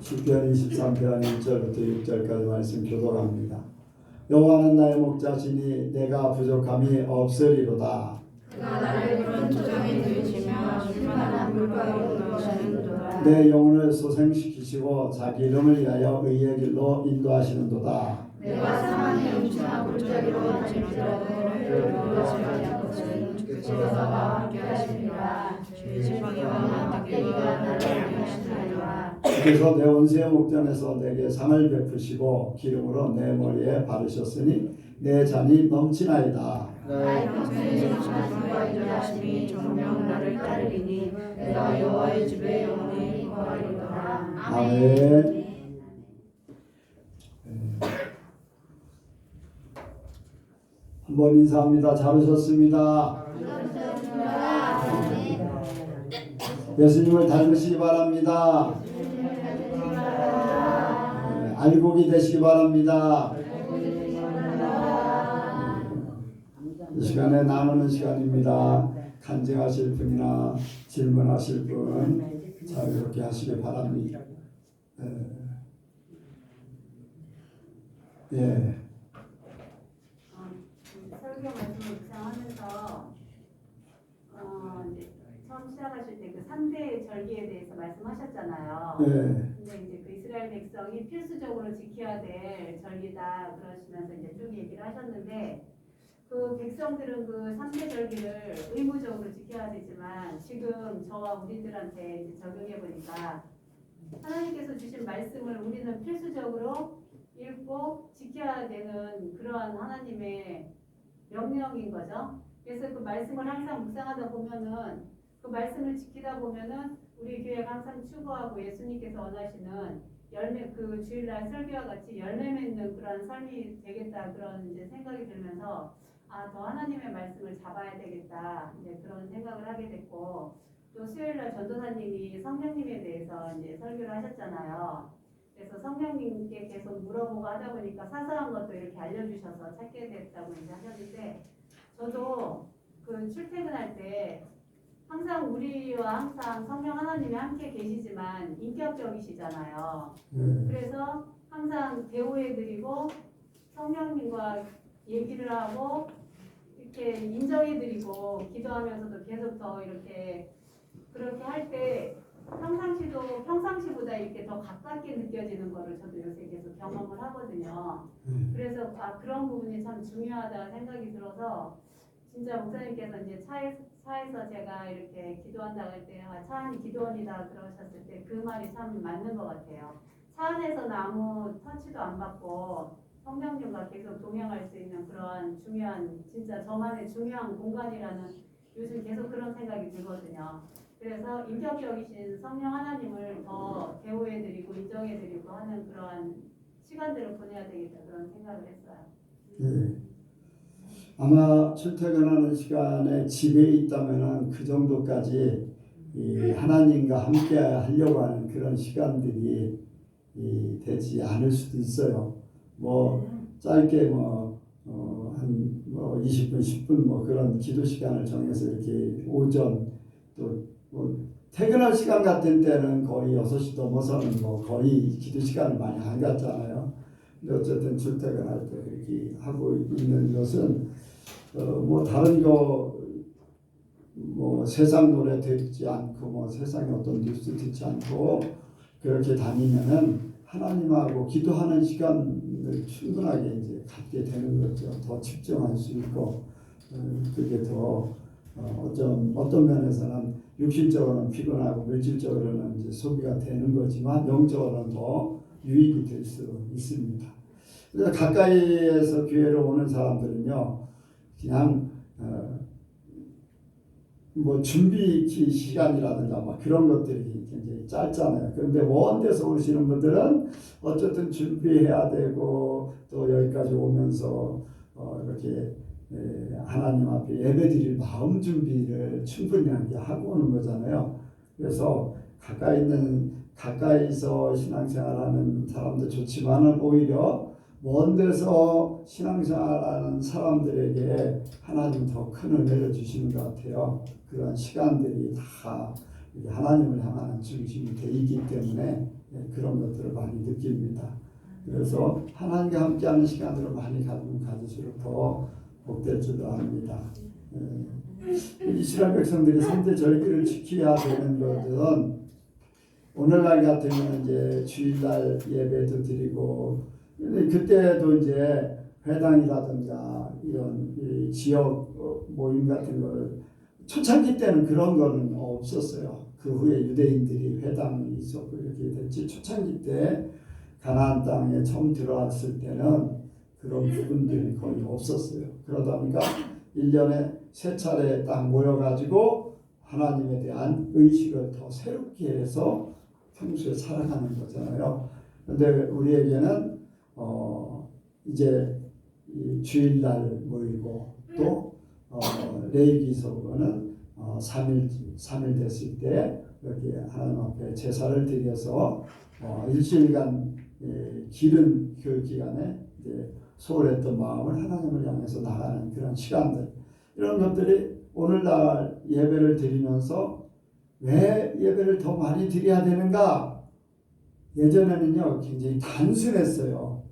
시편 23편 1절부터 6절까지 말씀 교독합니다. 여호와는 나의 목자시니 내가 부족함이 없으리로다. 그가 나를 푸른 토종에 들이시며 쉴만한 물가로 넣으시는도다. 내 영혼을 소생시키시고 자기 이름을 위하여 의의 길로 인도하시는도다. 내가 사망의 음침한 골짜기로 다닐지라도 두려워하지 않을 것은 주께서 나와 함께 하시니라. 주의 지팡이와 막대기가 나를 안위하시나이다. 주께서 내 원수의 목전에서 내게 상을 베푸시고 기름으로 내 머리에 바르셨으니 내 잔이 넘치나이다. 나의 평생의 정신한 주가 인도하시니 정령 나를 따르리니 내가 여호와의 집에 영원히 거하리로다. 아멘. 한번 인사합니다. 잘 오셨습니다. 예수님을 닮으시기 바랍니다. 알곡이 되시기 바랍니다. 이 시간에 나누는 시간입니다. 간증하실 분이나 질문하실 분 자유롭게 하시기 바랍니다. 예. 설교 말씀을 묵상하면서 이제 처음 시작하실 때 그 3대 절기에 대해서 말씀하셨잖아요. 예. 근데 이제 그 이스라엘 백성이 필수적으로 지켜야 될 절기다 그러시면서 이제 쭉 얘기를 하셨는데 그 백성들은 그 3대 절기를 의무적으로 지켜야 되지만 지금 저와 우리들한테 이제 적용해 보니까 하나님께서 주신 말씀을 우리는 필수적으로 읽고 지켜야 되는 그러한 하나님의 명령인 거죠. 그래서 그 말씀을 항상 묵상하다 보면은 그 말씀을 지키다 보면은 우리 교회가 항상 추구하고 예수님께서 원하시는 열매, 그 주일날 설교와 같이 열매 맺는 그런 삶이 되겠다 그런 이제 생각이 들면서 더 하나님의 말씀을 잡아야 되겠다 이제 그런 생각을 하게 됐고, 또 수요일날 전도사님이 성령님에 대해서 이제 설교를 하셨잖아요. 그래서 성령님께 계속 물어보고 하다 보니까 사소한 것도 이렇게 알려주셔서 찾게 됐다고 이제 하셨는데, 저도 그 출퇴근할 때 항상 우리와 항상 성령 하나님이 함께 계시지만 인격적이시잖아요. 그래서 항상 대우해드리고 성령님과 얘기를 하고 이렇게 인정해드리고 기도하면서도 계속 더 이렇게 그렇게 할 때 평상시보다 이렇게 더 가깝게 느껴지는 거를 저도 요새 계속 경험을 하거든요. 그래서 그런 부분이 참 중요하다 생각이 들어서 진짜 목사님께서 이제 차에서 제가 이렇게 기도한다고 할 때 차 안이 기도원이다 그러셨을 때 그 말이 참 맞는 것 같아요. 차 안에서는 아무 터치도 안 받고 성령님과 계속 동행할 수 있는 그런 중요한, 진짜 저만의 중요한 공간이라는 요즘 계속 그런 생각이 들거든요. 그래서 인격적이신 성령 하나님을 더 대우해드리고 인정해드리고 하는 그러한 시간들을 보내야 되겠다 그런 생각을 했어요. 예. 아마 출퇴근하는 시간에 집에 있다면은 그 정도까지 하나님과 함께 하려고 하는 그런 시간들이 되지 않을 수도 있어요. 뭐 짧게 한 20분, 10분 그런 기도 시간을 정해서 이렇게 오전 또 퇴근할 시간 같은 때는 거의 6시 넘어서는 거의 기도 시간을 많이 안 갖잖아요. 근데 어쨌든 출퇴근할 때 이렇게 하고 있는 것은 다른 세상 노래 듣지 않고 세상의 어떤 뉴스 듣지 않고 그렇게 다니면은 하나님하고 기도하는 시간을 충분하게 이제 갖게 되는 거죠. 더 집중할 수 있고 그게 더 어떤 면에서는 육신적으로는 피곤하고 물질적으로는 이제 소비가 되는 거지만 영적으로는 더 유익이 될 수 있습니다. 그래서 가까이에서 교회로 오는 사람들은요, 그냥 준비 시간이라든가 그런 것들이 굉장히 짧잖아요. 그런데 먼 데서 오시는 분들은 어쨌든 준비해야 되고 또 여기까지 오면서 이렇게 하나님 앞에 예배드릴 마음 준비를 충분히 하고 오는 거잖아요. 그래서 가까이서 신앙생활하는 사람도 좋지만은 오히려 먼 데서 신앙생활하는 사람들에게 하나님 더 큰 은혜를 주시는 것 같아요. 그런 시간들이 다 하나님을 향하는 중심이 되기 때문에 그런 것들을 많이 느낍니다. 그래서 하나님과 함께하는 시간들을 많이 가질수록 더 복될 줄로 압니다. 이스라엘 백성들이 3대 절기를 지켜야 되는 것은 오늘날 같으면 이제 주일날 예배도 드리고, 근데 그때도 이제 회당이라든가 이런 지역 모임 같은 걸 초창기 때는 그런 거는 없었어요. 그 후에 유대인들이 회당이 있었고 이렇게 됐지. 초창기 때 가나안 땅에 처음 들어왔을 때는 그런 부분들이 거의 없었어요. 그러다 보니까 1년에 3차례 딱 모여가지고 하나님에 대한 의식을 더 새롭게 해서 평소에 살아가는 거잖아요. 그런데 우리에게는 이제 이 주일날 모이고 또 레위기서는 3일 됐을 때 여기 하나님 앞에 제사를 드려서 일주일간 기른 교육 기간에 이제 소홀했던 마음을 하나님을 향해서 나가는 그런 시간들, 이런 것들이 오늘날 예배를 드리면서 왜 예배를 더 많이 드려야 되는가? 예전에는요 굉장히 단순했어요.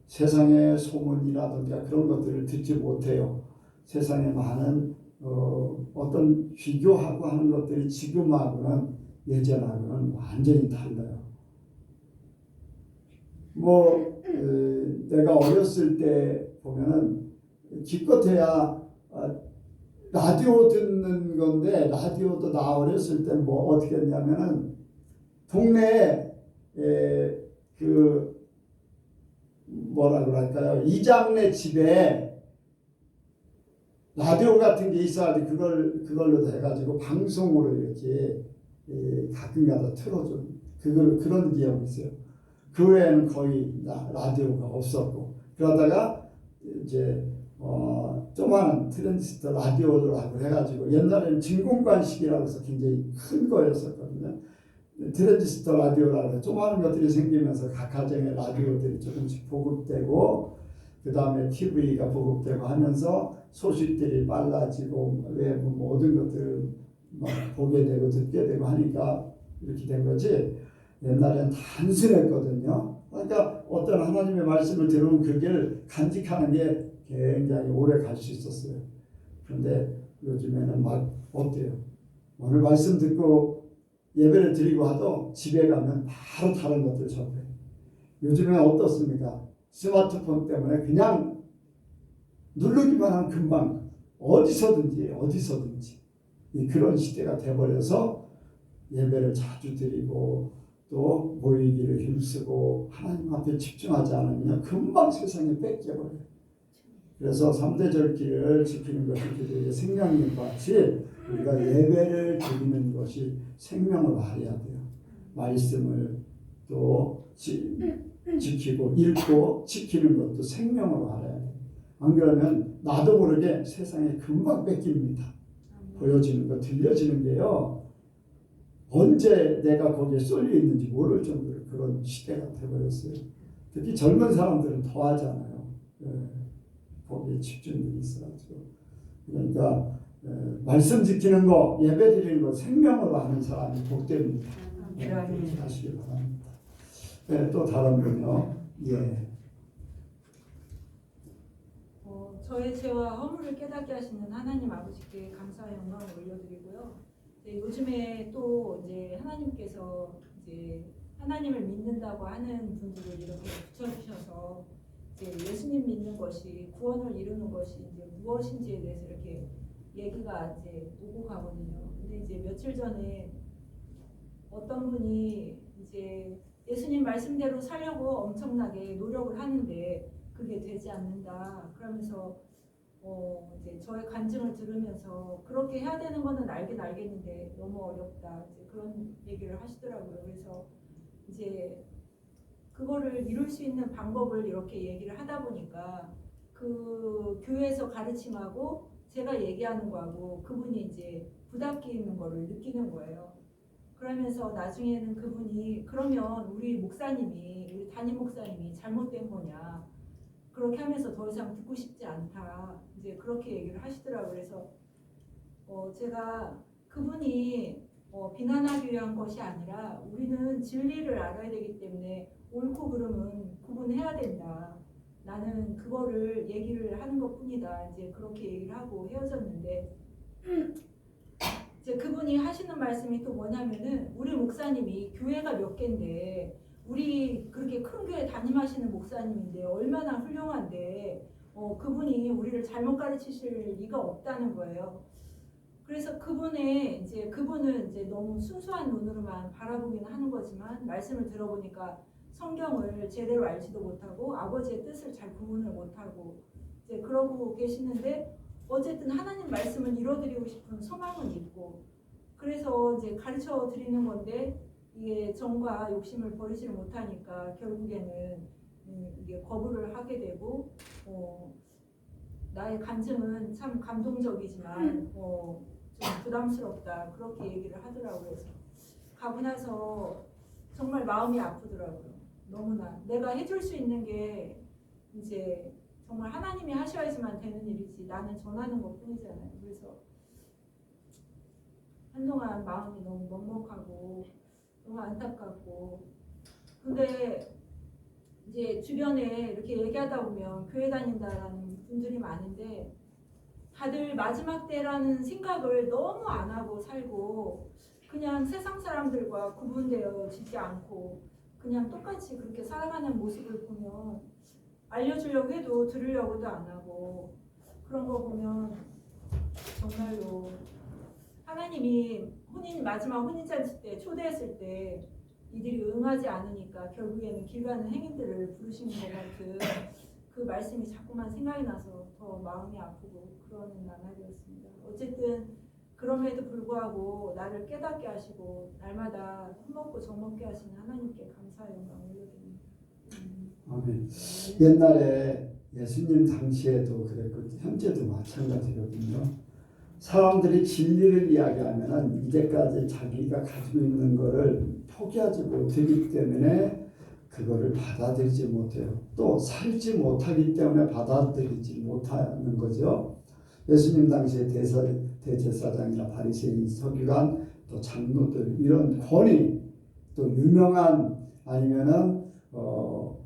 세상의 소문이라든가 그런 것들을 듣지 못해요. 세상에 많은 어떤 비교하고 하는 것들이 지금하고는 예전하고는 완전히 달라요. 내가 어렸을 때 보면은 기껏해야 라디오 듣는 건데, 라디오도 나 어렸을 때 어떻게 했냐면은 동네에 뭐라 그럴까요? 이장네 집에 라디오 같은 게 있어가지고 그걸로 해가지고 방송으로 이렇게 가끔가다 틀어준 그런 기억이 있어요. 그 외에는 거의 라디오가 없었고, 그러다가 이제 조그마한 트랜지스터 라디오라고 해가지고 옛날에는 진공관식이라고 해서 굉장히 큰 거였었거든요. 트랜지스터 라디오라고 해서 조그마한 것들이 생기면서 각 가정의 라디오들이 조금씩 보급되고, 그 다음에 TV가 보급되고 하면서 소식들이 빨라지고 외부 모든 것들을 막 보게 되고 듣게 되고 하니까 이렇게 된 거지. 옛날엔 단순했거든요. 그러니까 어떤 하나님의 말씀을 들으면 그걸 간직하는 게 굉장히 오래 갈 수 있었어요. 그런데 요즘에는 막 어때요? 오늘 말씀 듣고 예배를 드리고 하도 집에 가면 바로 다른 것들 접해요. 요즘에 어떻습니까? 스마트폰 때문에 그냥 누르기만 하면 금방 어디서든지 그런 시대가 돼버려서 예배를 자주 드리고 또 모이기를 힘쓰고 하나님 앞에 집중하지 않으면 금방 세상에 뺏겨버려요. 그래서 3대 절기를 지키는 것이 그들의 생명과 같이 우리가 예배를 드리는 것이 생명을 발휘해야 돼요. 말씀을 또 지키고 읽고 지키는 것도 생명으로 발휘해야 돼요. 안 그러면 나도 모르게 세상에 금방 뺏깁니다. 보여지는 거, 들려지는 게요. 언제 내가 거기에 쏠려 있는지 모를 정도로 그런 시대가 되어버렸어요. 특히 젊은 사람들은 더 하잖아요. 거기에 집중력이 있어가지고. 그러니까 말씀 지키는 거, 예배 드리는 거 생명으로 하는 사람이 복됩니다. 그렇게 하시기 바랍니다. 또 다른 분요. 예. 저의 죄와 허물을 깨닫게 하시는 하나님 아버지께 감사와 영광을 올려드리고요. 요즘에 또 이제 하나님께서 이제 하나님을 믿는다고 하는 분들을 이렇게 붙여주셔서 이제 예수님 믿는 것이 구원을 이루는 것이 이제 무엇인지에 대해서 이렇게 얘기가 이제 오고 가거든요. 근데 이제 며칠 전에 어떤 분이 이제 예수님 말씀대로 살려고 엄청나게 노력을 하는데 그게 되지 않는다. 그러면서 이제 저의 간증을 들으면서 그렇게 해야 되는 거는 알긴 알겠는데 너무 어렵다. 이제 그런 얘기를 하시더라고요. 그래서 이제 그거를 이룰 수 있는 방법을 이렇게 얘기를 하다 보니까 그 교회에서 가르침하고 제가 얘기하는 거하고 그분이 이제 부닥기는 거를 느끼는 거예요. 그러면서 나중에는 그분이 그러면 우리 담임 목사님이 잘못된 거냐. 그렇게 하면서 더 이상 듣고 싶지 않다. 이제 그렇게 얘기를 하시더라고요. 그래서 제가 그분이 비난하기 위한 것이 아니라 우리는 진리를 알아야 되기 때문에 옳고 그름은 구분해야 된다. 나는 그거를 얘기를 하는 것뿐이다. 이제 그렇게 얘기를 하고 헤어졌는데 이제 그분이 하시는 말씀이 또 뭐냐면은 우리 목사님이 교회가 몇 개인데 우리 그렇게 큰 교회 담임하시는 목사님인데 얼마나 훌륭한데 그분이 우리를 잘못 가르치실 리가 없다는 거예요. 그래서 그분은 이제 너무 순수한 눈으로만 바라보기는 하는 거지만 말씀을 들어보니까 성경을 제대로 알지도 못하고 아버지의 뜻을 잘 구분을 못하고 이제 그러고 계시는데 어쨌든 하나님 말씀을 이뤄드리고 싶은 소망은 있고 그래서 이제 가르쳐 드리는 건데 이게 정과 욕심을 버리지를 못하니까 결국에는 이게 거부를 하게 되고 나의 간증은 참 감동적이지만 좀 부담스럽다 그렇게 얘기를 하더라고요. 그래서 가고 나서 정말 마음이 아프더라고요. 너무나 내가 해줄 수 있는 게 이제 정말 하나님이 하셔야지만 되는 일이지 나는 전하는 것뿐이잖아요. 그래서 한동안 마음이 너무 먹먹하고 너무 안타깝고 근데 이제 주변에 이렇게 얘기하다 보면 교회 다닌다라는 분들이 많은데 다들 마지막 때라는 생각을 너무 안 하고 살고 그냥 세상 사람들과 구분되어지지 않고 그냥 똑같이 그렇게 살아가는 모습을 보면 알려주려고 해도 들으려고도 안 하고 그런 거 보면 정말로 하나님이 마지막 혼인잔치 때 초대했을 때 이들이 응하지 않으니까 결국에는 길 가는 행인들을 부르시는 것 같은 그 말씀이 자꾸만 생각이 나서 더 마음이 아프고 그러는 나날이었습니다. 어쨌든 그럼에도 불구하고 나를 깨닫게 하시고 날마다 흠먹고 정먹게 하시는 하나님께 감사의 영광을 올려드립니다. 아멘. 옛날에 예수님 당시에도 그랬고 현재도 마찬가지거든요. 사람들이 진리를 이야기하면 이제까지 자기가 가지고 있는 것을 포기하지 못하기 때문에 그거를 받아들이지 못해요. 또 살지 못하기 때문에 받아들이지 못하는 거죠. 예수님 당시에 대제사장이나 바리새인, 서기관, 또 장로들 이런 권위, 또 유명한 아니면은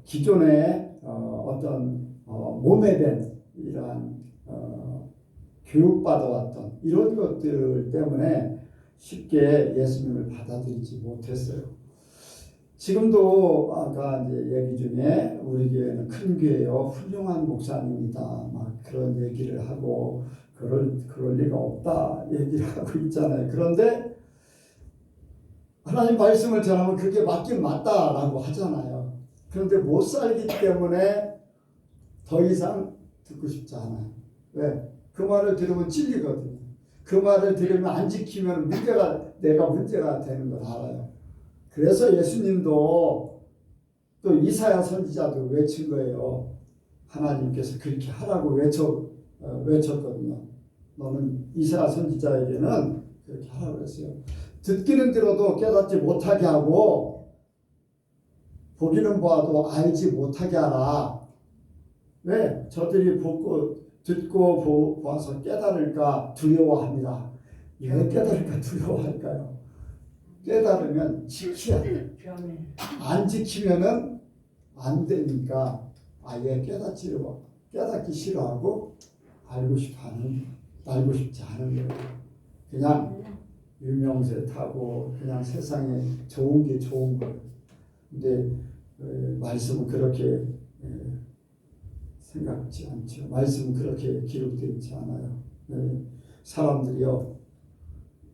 기존의 어떤 몸에 밴 이러한 교육받아왔던 이런 것들 때문에 쉽게 예수님을 받아들이지 못했어요. 지금도 아까 이제 얘기 중에 우리 교회는 큰 교회요, 훌륭한 목사님이다, 막 그런 얘기를 하고 그럴 리가 없다 얘기를 하고 있잖아요. 그런데 하나님 말씀을 전하면 그게 맞긴 맞다라고 하잖아요. 그런데 못 살기 때문에 더 이상 듣고 싶지 않아요. 왜? 그 말을 들으면 찔리거든요. 그 말을 들으면 안 지키면 내가 문제가 되는 걸 알아요. 그래서 예수님도 또 이사야 선지자도 외친 거예요. 하나님께서 그렇게 하라고 외쳤거든요. 너는 이사야 선지자에게는 그렇게 하라고 했어요. 듣기는 들어도 깨닫지 못하게 하고 보기는 보아도 알지 못하게 하라. 왜? 저들이 듣고 보아서 깨달을까 두려워합니다. 왜 깨달을까 두려워할까요? 깨달으면 지켜야 돼요. 안 지키면은 안 되니까 아예 깨닫기 싫어하고 알고 싶지 않은 거예요. 그냥 유명세 타고 그냥 세상에 좋은 게 좋은 거예요. 근데 말씀은 그렇게 생각지 않죠. 말씀은 그렇게 기록되어 있지 않아요. 사람들이요,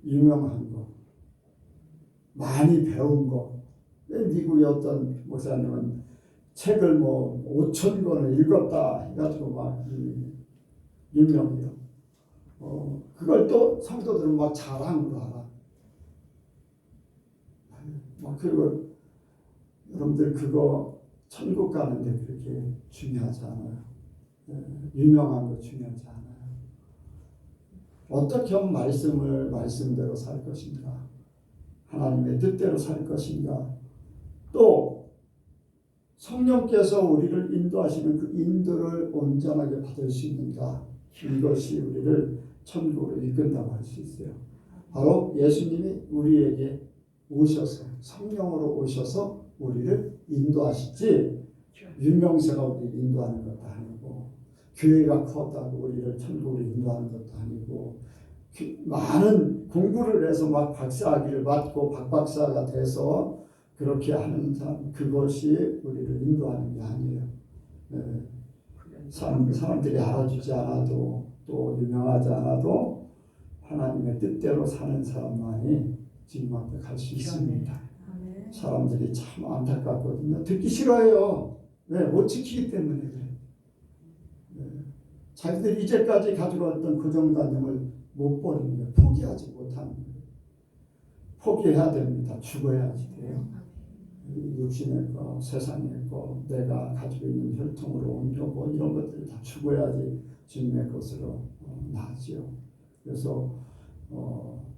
유명한 거, 많이 배운 거. 미국의 어떤 목사님은 책을 5,000권을 읽었다 해가지고 막 유명해요. 그걸 또 성도들은 막 자랑으로 알아. 그리고 여러분들 그거 천국 가는데 그렇게 중요하지 않아요. 유명한 거 중요하지 않아요. 어떻게 하면 말씀대로 살 것인가? 하나님의 뜻대로 살 것인가? 또 성령께서 우리를 인도하시는 그 인도를 온전하게 받을 수 있는가? 이것이 우리를 천국으로 이끈다고 할 수 있어요. 바로 예수님이 우리에게 오셔서 성령으로 오셔서 우리를 인도하시지 윤명세가 우리를 인도하는 것도 아니고 교회가 컸다고 우리를 천국으로 인도하는 것도 아니고 많은 공부를 해서 막 박사학위를 받고 박박사가 돼서 그렇게 하는 사람 그것이 우리를 인도하는 게 아니에요. 사람들이 알아주지 않아도 또 유명하지 않아도 하나님의 뜻대로 사는 사람만이 주님 앞에 갈 수 있습니다. 사람들이 참 안타깝거든요. 듣기 싫어해요. 왜? 못 지키기 때문에 그래요. 자기들이 이제까지 가지고 왔던 고정관념을 못 버리는 거예요. 포기하지 못하는 거예요. 포기해야 됩니다. 죽어야지 돼요. 육신의 거, 세상의 거, 내가 가지고 있는 혈통으로 옮겨고 이런 것들이 다 죽어야지 주님의 것으로 나지요. 그래서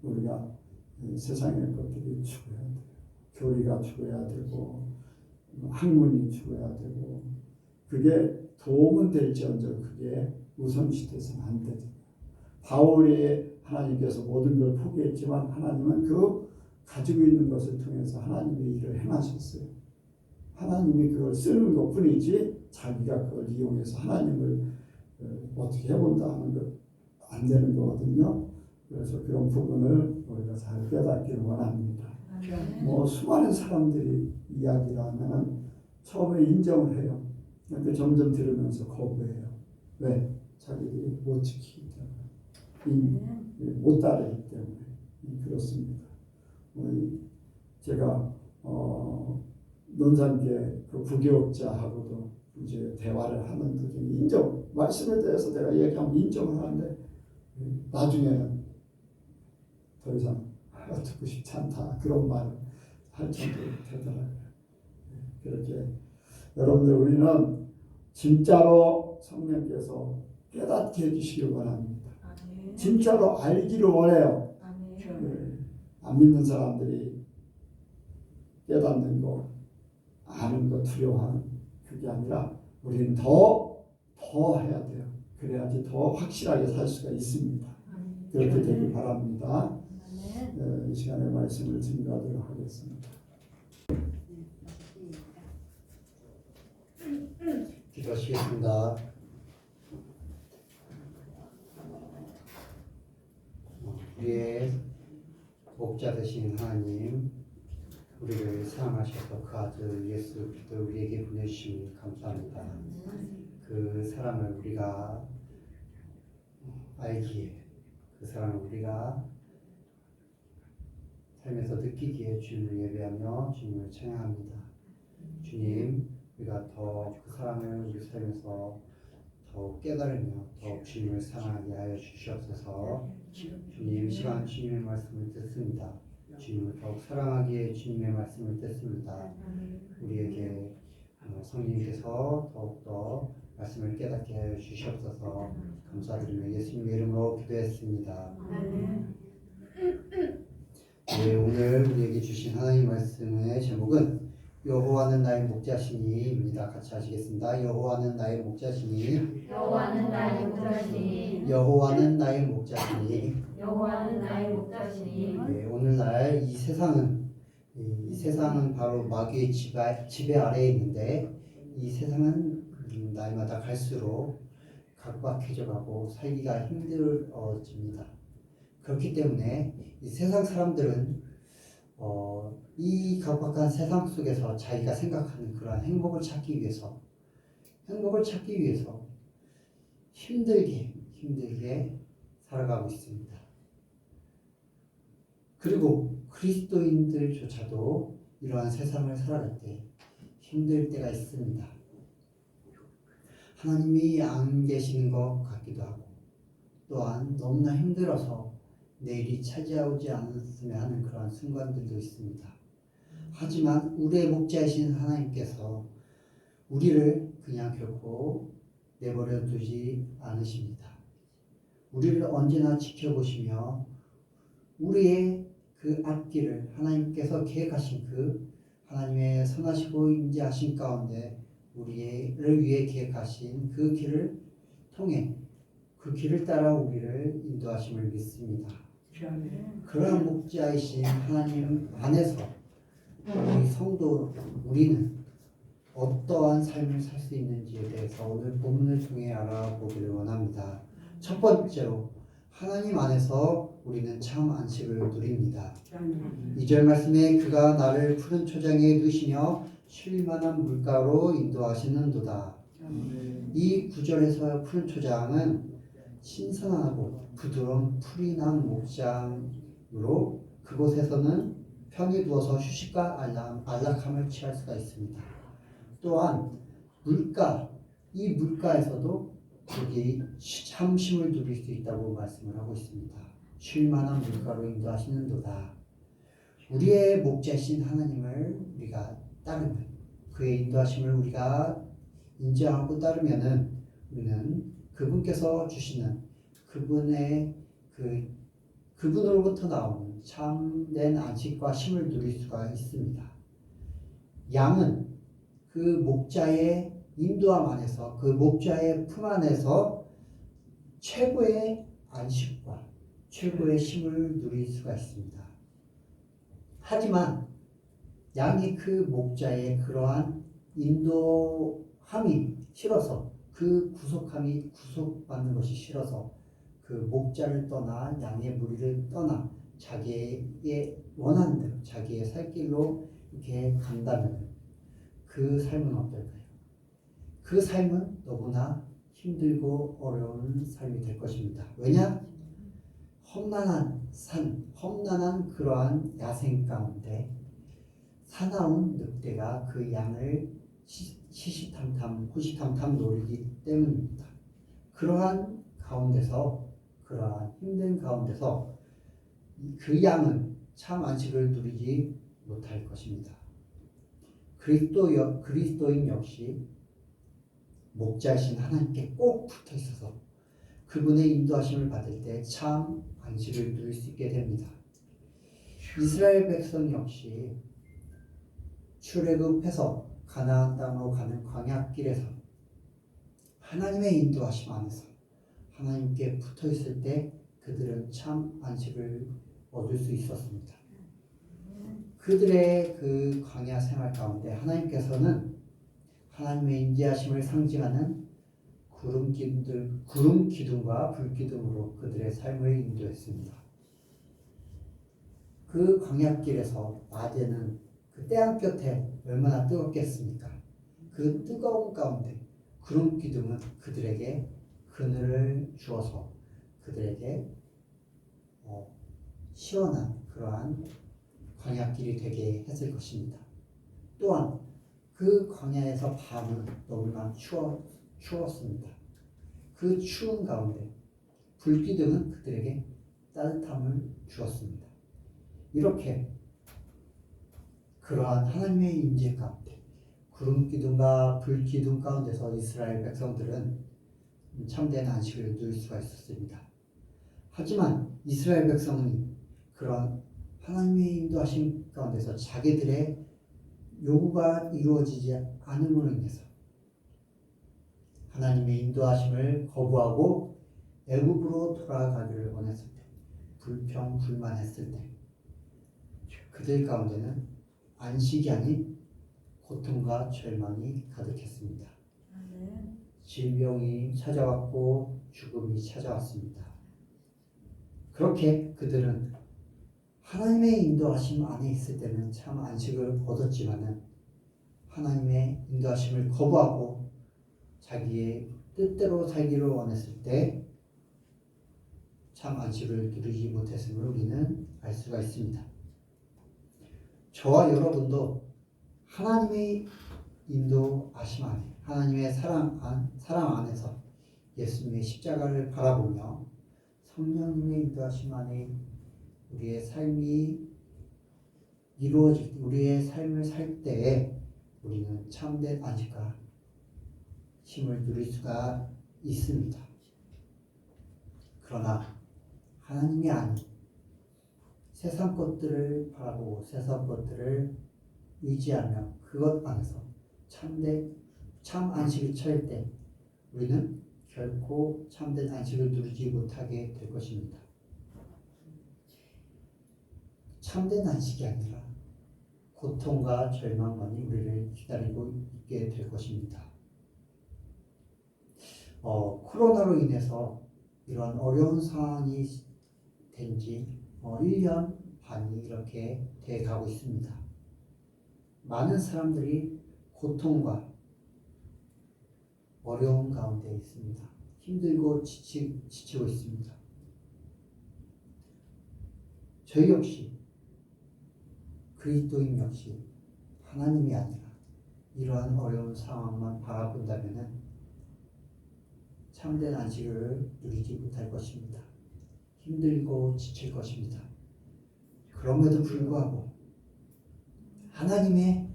우리가 세상의 것들이 죽어야 돼요. 교리가 죽어야 되고 학문이 죽어야 되고 그게 도움은 될지언정 그게 우선시돼서는 안 되죠. 바울이 하나님께서 모든 걸 포기했지만 하나님은 그 가지고 있는 것을 통해서 하나님의 일을 행하셨어요. 하나님이 그걸 쓰는 것뿐이지 자기가 그걸 이용해서 하나님을 어떻게 해본다 하는 것 안 되는 거거든요. 그래서 그런 부분을 우리가 잘 깨닫기를 원합니다. 뭐 수많은 사람들이 이야기를 하면 처음에 인정을 해요. 근데 점점 들으면서 거부해요. 왜? 자기들이 못 지키기 때문에, 못 따르기 때문에 그렇습니다. 제가 논산계 그 부교업자하고도 이제 대화를 하는 도중에 말씀에 대해서 내가 얘기하면 인정을 하는데 나중에는 더 이상 듣고 싶지 않다 그런 말을 할 정도로 되더라고요. 그렇게 여러분들 우리는 진짜로 성령께서 깨닫게 해주시길 원합니다. 진짜로 알기를 원해요. 안 믿는 사람들이 깨닫는 거, 아는 거 두려워하는 그게 아니라 우리는 더 해야 돼요. 그래야지 더 확실하게 살 수가 있습니다. 그렇게 되길 바랍니다. 이 시간에 말씀을 증거하도록 하겠습니다. 기도하시겠습니다. 우리의 목자 되신 하나님, 우리를 사랑하셔서 그 아들 예수 그리스도 우리에게 보내주심을 감사합니다. 그 사랑을 우리가 알기에, 그 사랑을 우리가 삶에서 느끼기에 주님을 예배하며 주님을 찬양합니다. 주님, 우리가 더 그 사랑을 우리 삶에서 더욱 깨달으며 더욱 주님을 사랑하게 하여 주시옵소서. 주님, 이 시간 주님의 말씀을 듣습니다. 주님을 더욱 사랑하기에 주님의 말씀을 듣습니다. 우리에게 성령님께서 더욱더 말씀을 깨닫게 하여 주시옵소서. 감사드리며 예수님의 이름으로 기도했습니다. 네, 오늘 우리에게 주신 하나님 말씀의 제목은 여호와는 나의 목자시니입니다. 같이 하시겠습니다. 여호와는 나의 목자시니. 여호와는 나의 목자시니. 여호와는 나의 목자시니. 여호와는 나의 목자시니. 네, 오늘날 이 세상은 바로 마귀의 지배 아래에 있는데 이 세상은 나이마다 갈수록 각박해져 가고 살기가 힘들어집니다. 그렇기 때문에 이 세상 사람들은 이 각박한 세상 속에서 자기가 생각하는 그러한 행복을 찾기 위해서 힘들게 살아가고 있습니다. 그리고 그리스도인들조차도 이러한 세상을 살아갈 때 힘들 때가 있습니다. 하나님이 안 계시는 것 같기도 하고 또한 너무나 힘들어서 내일이 차지하지 않았으면 하는 그런 순간들도 있습니다. 하지만 우리의 목자이신 하나님께서 우리를 그냥 결코 내버려 두지 않으십니다. 우리를 언제나 지켜보시며 우리의 그 앞길을 하나님께서 계획하신 그 하나님의 선하시고 인자하신 가운데 우리를 위해 계획하신 그 길을 통해 그 길을 따라 우리를 인도하심을 믿습니다. 그러한 목자이신 하나님 안에서 우리 성도 우리는 어떠한 삶을 살 수 있는지에 대해서 오늘 본문을 통해 알아보기를 원합니다. 첫 번째로 하나님 안에서 우리는 참 안식을 누립니다. 2절 말씀에 그가 나를 푸른 초장에 두시며 쉴만한 물가로 인도하시는도다. 이 구절에서 푸른 초장은 신선하고 부드러운 풀이 난 목장으로 그곳에서는 편히 누워서 휴식과 안락함을 취할 수가 있습니다. 또한 물가, 이 물가에서도 여기 참 쉼을 누릴 수 있다고 말씀을 하고 있습니다. 쉴만한 물가로 인도하시는도다. 우리의 목자신 하나님을 우리가 따르면, 그의 인도하심을 우리가 인정하고 따르면은 우리는 그분께서 주시는 그분의 그분으로부터 나오는 참된 안식과 쉼을 누릴 수가 있습니다. 양은 그 목자의 인도함 안에서, 그 목자의 품 안에서 최고의 안식과 최고의 쉼을 누릴 수가 있습니다. 하지만 양이 그 목자의 그러한 인도함이 싫어서, 그 구속받는 것이 싫어서 그 목자를 떠나 양의 무리를 떠나 자기의 원하는 대로 자기의 살 길로 이렇게 간다면 그 삶은 어떨까요? 그 삶은 너무나 힘들고 어려운 삶이 될 것입니다. 왜냐? 험난한 산, 험난한 그러한 야생 가운데 사나운 늑대가 그 양을 호시탐탐 노리기 때문입니다. 그러한 가운데서, 그러한 힘든 가운데서 그 양은 참 안식을 누리지 못할 것입니다. 그리스도인 역시 목자이신 하나님께 꼭 붙어 있어서 그분의 인도하심을 받을 때 참 안식을 누릴 수 있게 됩니다. 이스라엘 백성 역시 출애굽해서 가나안 땅으로 가는 광야길에서 하나님의 인도하심 안에서 하나님께 붙어 있을 때 그들은 참 안식을 얻을 수 있었습니다. 그들의 그 광야 생활 가운데 하나님께서는 하나님의 인도하심을 상징하는 구름 기둥과 불 기둥으로 그들의 삶을 인도했습니다. 그 광야길에서 낮에는 그 태양 곁에 얼마나 뜨겁겠습니까? 그 뜨거운 가운데 구름 기둥은 그들에게 그늘을 주어서 그들에게 시원한 그러한 광야길이 되게 했을 것입니다. 또한 그 광야에서 밤은 너무나 추웠습니다. 그 추운 가운데 불기둥은 그들에게 따뜻함을 주었습니다. 이렇게 그러한 하나님의 임재 가운데 구름기둥과 불기둥 가운데서 이스라엘 백성들은 참된 안식을 누릴 수가 있었습니다. 하지만 이스라엘 백성은 그런 하나님의 인도하심 가운데서 자기들의 요구가 이루어지지 않음으로 인해서 하나님의 인도하심을 거부하고 애굽으로 돌아가기를 원했을 때, 불평불만했을 때 그들 가운데는 안식이 아닌 고통과 절망이 가득했습니다. 질병이 찾아왔고 죽음이 찾아왔습니다. 그렇게 그들은 하나님의 인도하심 안에 있을 때는 참 안식을 얻었지만은 하나님의 인도하심을 거부하고 자기의 뜻대로 살기를 원했을 때 참 안식을 누리지 못했음을 우리는 알 수가 있습니다. 저와 여러분도 하나님의 인도하심 안에, 하나님의 사랑 안에서 예수님의 십자가를 바라보며 성령님의 인도하심 안에 우리의 삶이 이루어질 때, 우리의 삶을 살 때에 우리는 참된 안식과 쉼을 누릴 수가 있습니다. 그러나 하나님이 아닌 세상 것들을 바라보고 세상 것들을 의지하며 그것 안에서 참 안식을 찾을 때 우리는 결코 참된 안식을 누리지 못하게 될 것입니다. 참된 안식이 아니라 고통과 절망만이 우리를 기다리고 있게 될 것입니다. 코로나로 인해서 이런 어려운 상황이 된 지 1년 반이 이렇게 돼 가고 있습니다. 많은 사람들이 고통과 어려움 가운데 있습니다. 힘들고 지치고 있습니다. 저희 역시 그리스도인 역시 하나님이 아니라 이러한 어려운 상황만 바라본다면 참된 안식을 누리지 못할 것입니다. 힘들고 지칠 것입니다. 그럼에도 불구하고 하나님의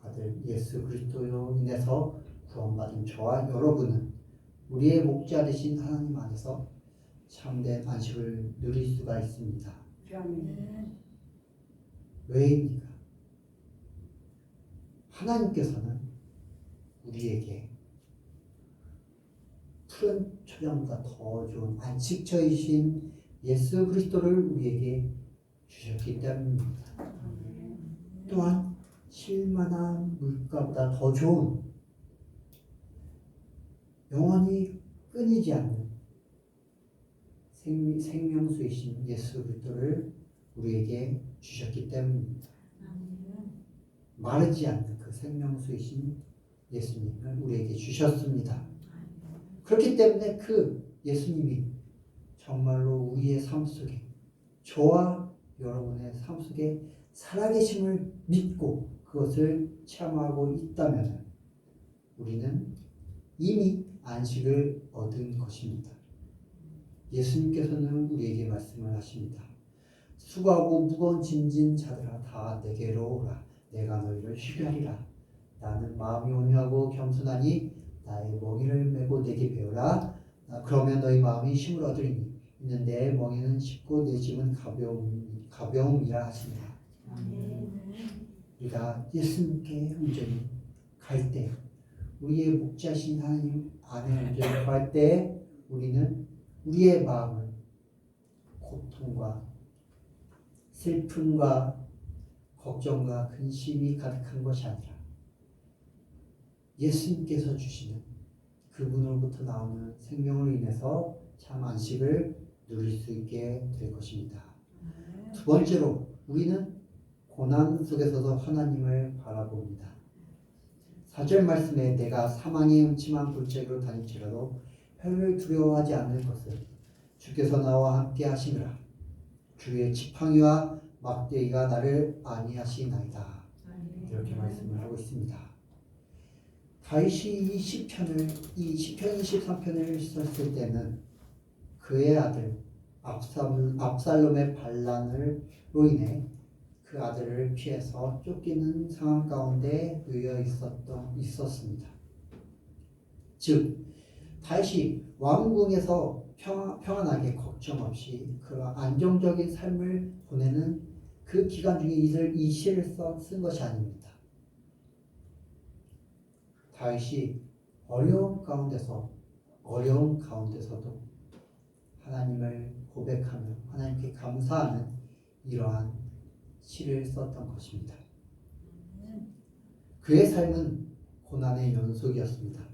아들 예수 그리스도로 인해서 구원받은 저와 여러분은 우리의 목자 되신 하나님 안에서 참된 안식을 누릴 수가 있습니다. 왜입니까? 하나님께서는 우리에게 푸른 초장보다 더 좋은 안식처이신 예수 그리스도를 우리에게 주셨기 때문입니다. 또한 실만한 물가보다 더 좋은 영원히 끊이지 않는 생명수이신 예수 그리스도를 우리에게 주셨기 때문입니다. 마르지 않는 그 생명수이신 예수님을 우리에게 주셨습니다. 그렇기 때문에 그 예수님이 정말로 우리의 삶 속에 저와 여러분의 삶 속에 살아계심을 믿고 그것을 체험하고 있다면 우리는 이미 안식을 얻은 것입니다. 예수님께서는 우리에게 말씀을 하십니다. 수고하고 무거운 짐진 자들아 다 내게로 오라. 내가 너희를 쉬게 하리라. 나는 마음이 온유하고 겸손하니 나의 멍에를 메고 내게 배우라. 그러면 너희 마음이 힘을 얻으리니 이는 내 멍에는 쉽고 내 짐은 가벼움이라 하시니라. 우리가 예수님께 온전히 갈 때 우리의 목자신 하나님 안에 온전히 갈 때 우리는 우리의 마음을 고통과 슬픔과 걱정과 근심이 가득한 것이 아니라 예수님께서 주시는 그분으로부터 나오는 생명을 인해서 참 안식을 누릴 수 있게 될 것입니다. 두 번째로 우리는 고난 속에서도 하나님을 바라봅니다. 4절 말씀에 내가 사망의 음침한 골짜기로 다닐지라도 혀를 두려워하지 않을 것을 주께서 나와 함께 하시느라. 주의 지팡이와 막대기가 나를 안위하시나이다. 이렇게 말씀을 하고 있습니다. 다윗이 이 시편 23편을 썼을 때는 그의 아들 압살롬의 반란으로 인해 그 아들을 피해서 쫓기는 상황 가운데 놓여 있었습니다. 즉 다윗이 왕궁에서 평안하게 걱정 없이 그 안정적인 삶을 보내는 그 기간 중에 이 시를 쓴 것이 아닙니다. 다윗이 어려운 가운데서도 하나님을 고백하며 하나님께 감사하는 이러한 시를 썼던 것입니다. 그의 삶은 고난의 연속이었습니다.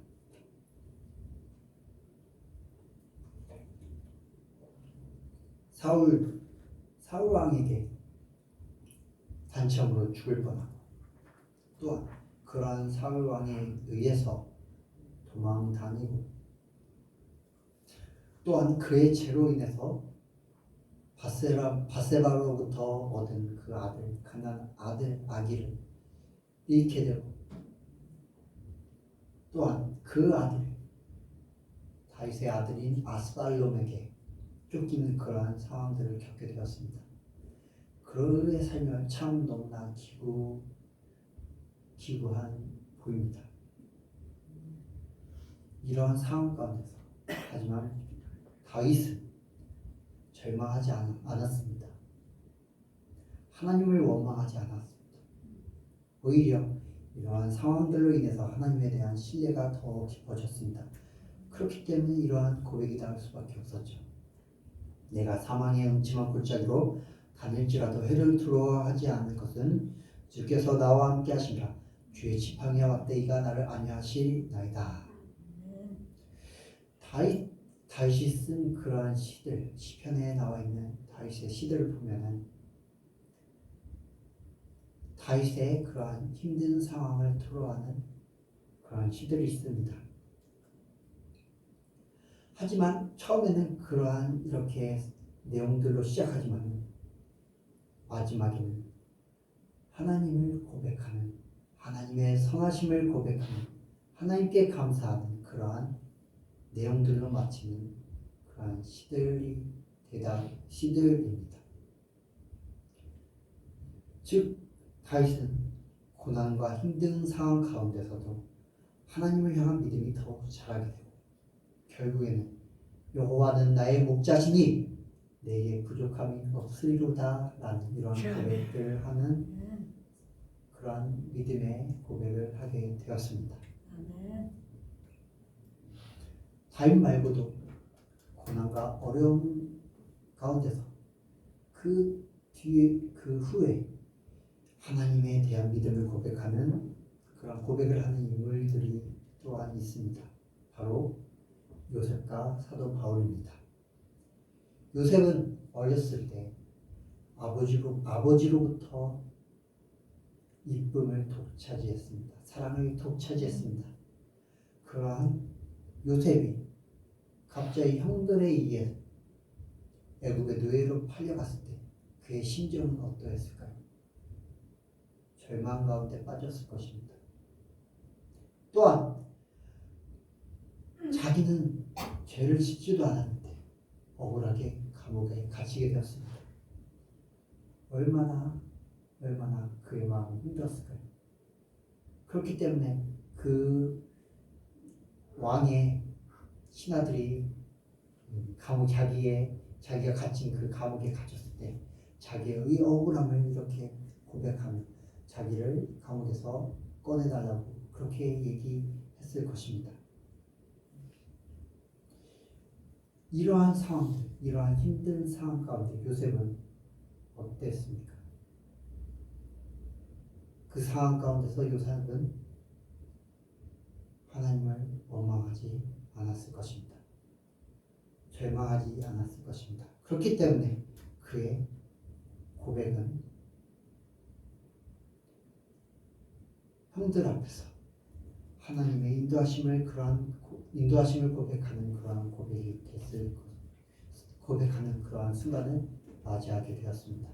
사울 왕에게 단점으로 죽을 뻔하고 또한 그러한 사울 왕에 의해서 도망 다니고 또한 그의 죄로 인해서 바세바로부터 얻은 그 아들 가난 아들 아기를 잃게 되고 또한 그 아들 다윗의 아들인 아스발롬에게 쫓기는 그러한 상황들을 겪게 되었습니다. 그의 삶은 참 너무나 기구한 보입니다. 이러한 상황 가운데서 하지만 다윗은 절망하지 않았습니다. 하나님을 원망하지 않았습니다. 오히려 이러한 상황들로 인해서 하나님에 대한 신뢰가 더 깊어졌습니다. 그렇기 때문에 이러한 고백이 나올 수밖에 없었죠. 내가 사망의 음침한 골짜기로 다닐지라도 해를 두려워하지 않는 것은 주께서 나와 함께 하시니라. 주의 지팡이와 막대기가 나를 안위하시나이다. 다윗이 쓴 그러한 시들, 시편에 나와 있는 다윗의 시들을 보면은 다윗의 그러한 힘든 상황을 토로하는 그러한 시들이 있습니다. 하지만 처음에는 그러한 이렇게 내용들로 시작하지만 마지막에는 하나님을 고백하는, 하나님의 선하심을 고백하는, 하나님께 감사하는 그러한 내용들로 마치는 그러한 시들입니다. 즉 다윗은 고난과 힘든 상황 가운데서도 하나님을 향한 믿음이 더욱 자라게 되고 결국에는 여호와는 나의 목자시니 내게 부족함이 없으리로다 라는 이러한 고백을 하는 그러한 믿음의 고백을 하게 되었습니다. 다윗 말고도 고난과 어려움 가운데서 그 후에 하나님에 대한 믿음을 고백하는 그런 고백을 하는 인물들이 또한 있습니다. 바로 요셉과 사도 바울입니다. 요셉은 어렸을 때 아버지로부터 이쁨을 독차지했습니다. 사랑을 독차지했습니다. 그러한 요셉이 갑자기 형들에 의해 애굽의 노예로 팔려갔을 때 그의 심정은 어떠했을까요? 절망 가운데 빠졌을 것입니다. 또한 자기는 죄를 짓지도 않았는데 억울하게 감옥에 갇히게 되었습니다. 얼마나 그의 마음이 힘들었을까요? 그렇기 때문에 그 왕의 신하들이 자기가 갇힌 그 감옥에 갇혔을 때 자기의 억울함을 이렇게 고백하며 자기를 감옥에서 꺼내달라고 그렇게 얘기했을 것입니다. 이러한 상황들, 이러한 힘든 상황 가운데 요셉은 어땠습니까? 그 상황 가운데서 요셉은 하나님을 원망하지 않았을 것입니다. 절망하지 않았을 것입니다. 그렇기 때문에 그의 고백은 형들 앞에서 하나님의 인도하심을 고백하는 그러한 고백하는 그러한 순간을 맞이하게 되었습니다.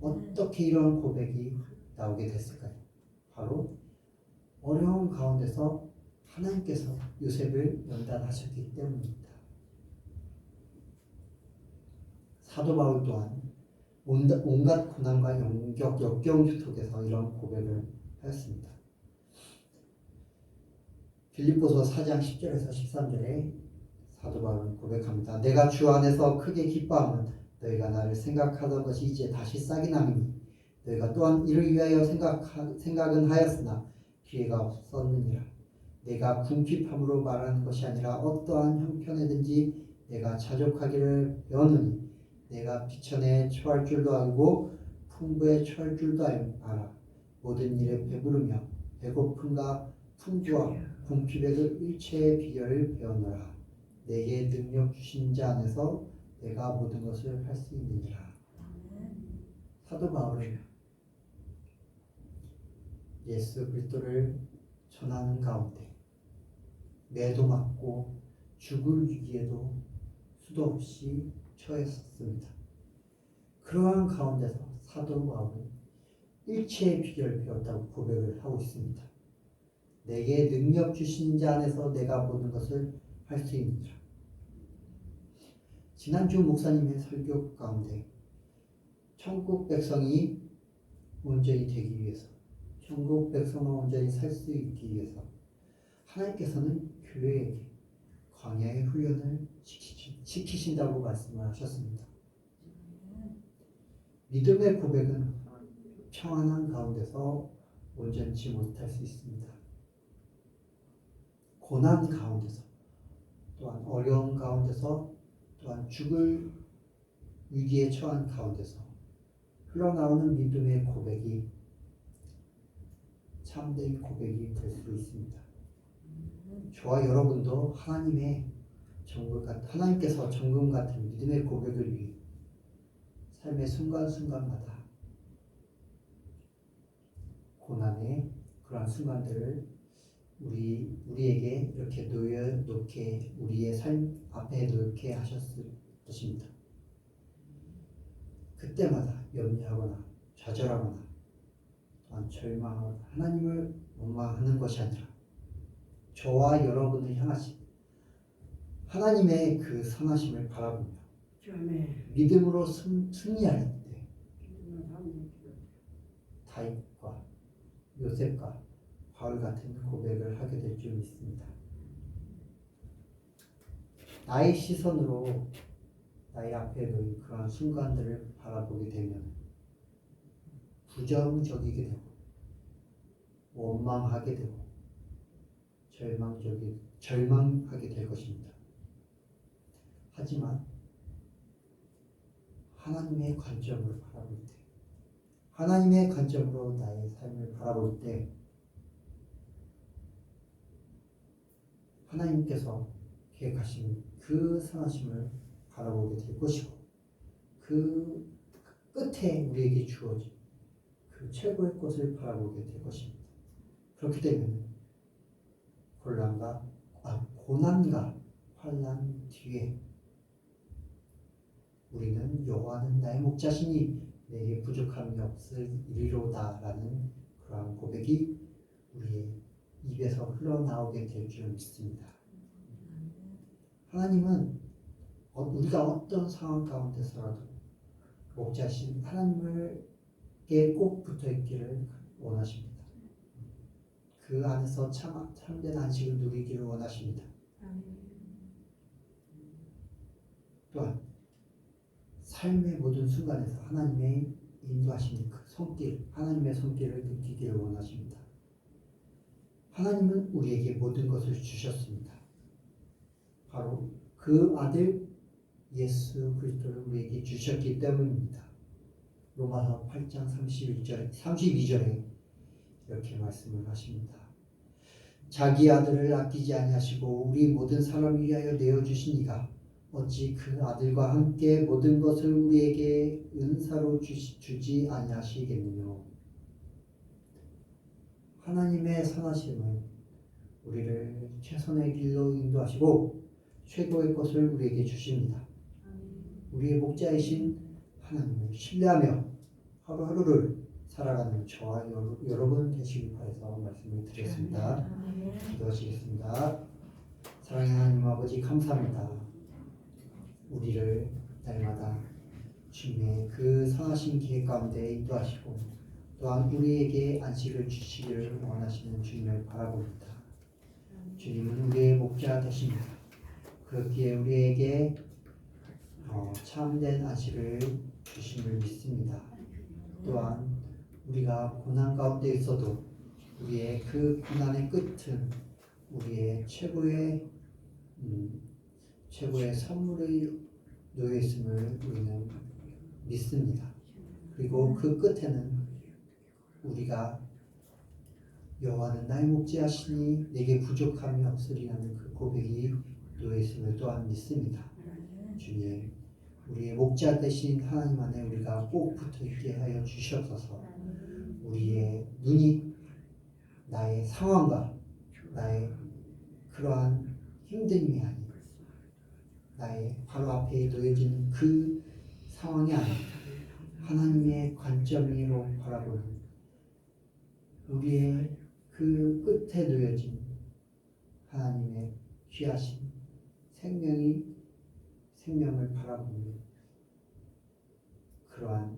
어떻게 이런 고백이 나오게 됐을까요? 바로 어려운 가운데서 하나님께서 요셉을 연단하셨기 때문입니다. 사도 바울 또한 온갖 고난과 역경 속에서 이런 고백을 하였습니다. 빌립보서 4장 10절에서 13절에 사도 바울은 고백합니다. 내가 주 안에서 크게 기뻐함은 너희가 나를 생각하던 것이 이제 다시 싹이 남이니 너희가 또한 이를 위하여 생각은 하였으나 기회가 없었느니라. 내가 궁핍함으로 말하는 것이 아니라 어떠한 형편에든지 내가 자족하기를 배웠느니 내가 비천에 처할 줄도 알고 풍부에 처할 줄도 알아. 모든 일에 배부르며 배고픔과 풍부와 궁핍에도 일체의 비결을 배웠노라. 내게 능력 주신 자 안에서 내가 모든 것을 할 수 있느니라. 사도 바울은 예수 그리스도를 전하는 가운데 매도 맞고 죽을 위기에도 수도 없이 처했습니다. 그러한 가운데서 사도 바울은 일체의 비결을 배웠다고 고백을 하고 있습니다. 내게 능력 주신 자 안에서 내가 모든 것을 할 수 있느니라. 지난주 목사님의 설교 가운데 천국 백성이 온전히 되기 위해서, 천국 백성은 온전히 살 수 있기 위해서 하나님께서는 교회에게 광야의 훈련을 시키신다고 말씀을 하셨습니다. 믿음의 고백은 평안한 가운데서 온전치 못할 수 있습니다. 고난 가운데서 또한 어려움 가운데서 또한 죽을 위기에 처한 가운데서 흘러나오는 믿음의 고백이 참된 고백이 될 수 있습니다. 저와 여러분도 하나님께서 정금 같은 믿음의 고백을 위해 삶의 순간순간마다 고난의 그러한 순간들을 우리에게 이렇게 놓게 우리의 삶 앞에 놓게 하셨을 것입니다. 그때마다 염려하거나 좌절하거나 또한 절망하거나 하나님을 원망하는 것이 아니라 저와 여러분을 향하신 하나님의 그 선하심을 바라보며 믿음으로 승리할 때 다윗과 요셉과 바울 같은 고백을 하게 될 줄 믿습니다. 나의 시선으로 나의 앞에 놓인 그런 순간들을 바라보게 되면 부정적이게 되고 원망하게 되고 절망하게 될 것입니다. 하지만 하나님의 관점으로 바라볼 때, 하나님의 관점으로 나의 삶을 바라볼 때 하나님께서 계획하신 그 선하심을 바라보게 될 것이고 그 끝에 우리에게 주어진 그 최고의 것을 바라보게 될 것입니다. 그렇게 되면 고난과 환난 뒤에 우리는 여호와는 나의 목자시니 내게 부족함이 없으리로다라는 그러한 고백이 우리의 입에서 흘러나오게 될 줄 믿습니다. 하나님은 우리가 어떤 상황 가운데서라도 목자신 하나님께 꼭 붙어있기를 원하십니다. 그 안에서 참된 안식을 누리기를 원하십니다. 또한 삶의 모든 순간에서 하나님의 인도하시는 그 손길, 하나님의 손길을 느끼기를 원하십니다. 하나님은 우리에게 모든 것을 주셨습니다. 바로 그 아들 예수 그리스도를 우리에게 주셨기 때문입니다. 로마서 8장 32절에 이렇게 말씀을 하십니다. 자기 아들을 아끼지 아니하시고 우리 모든 사람을 위하여 내어주신 이가 어찌 그 아들과 함께 모든 것을 우리에게 은사로 주지 아니하시겠느냐. 하나님의 선하심은 우리를 최선의 길로 인도하시고 최고의 것을 우리에게 주십니다. 우리의 목자이신 하나님을 신뢰하며 하루하루를 살아가는 저와 여러분 되시길 바라서 말씀을 드렸습니다. 기도하시겠습니다. 사랑하는 하나님 아버지 감사합니다. 우리를 날마다 주님의 그 선하신 계획 가운데 인도하시고 또한 우리에게 안식을 주시기를 원하시는 주님을 바라봅니다. 주님은 우리의 목자 되십니다. 그렇기에 우리에게 참된 안식을 주심을 믿습니다. 또한 우리가 고난 가운데 있어도 우리의 그 고난의 끝은 우리의 최고의 선물이 놓여 있음을 우리는 믿습니다. 그리고 그 끝에는 우리가 여호와는 나의 목자시니 내게 부족함이 없으리라는 그 고백이 놓여 있음을 또한 믿습니다. 주님, 우리의 목자 되신 하나님 안에 우리가 꼭 붙어 있게 하여 주시옵소서. 우리의 눈이 나의 상황과 나의 그러한 힘듦이 아닌 나의 바로 앞에 놓여진 그 상황이 아닌 하나님의 관점으로 바라보는 우리의 그 끝에 놓여진 하나님의 귀하신 생명을 바라보는 그러한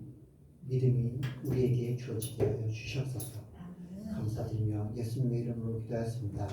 믿음이 우리에게 주어지게 하여 주시옵소서. 감사드리며 예수님의 이름으로 기도하였습니다.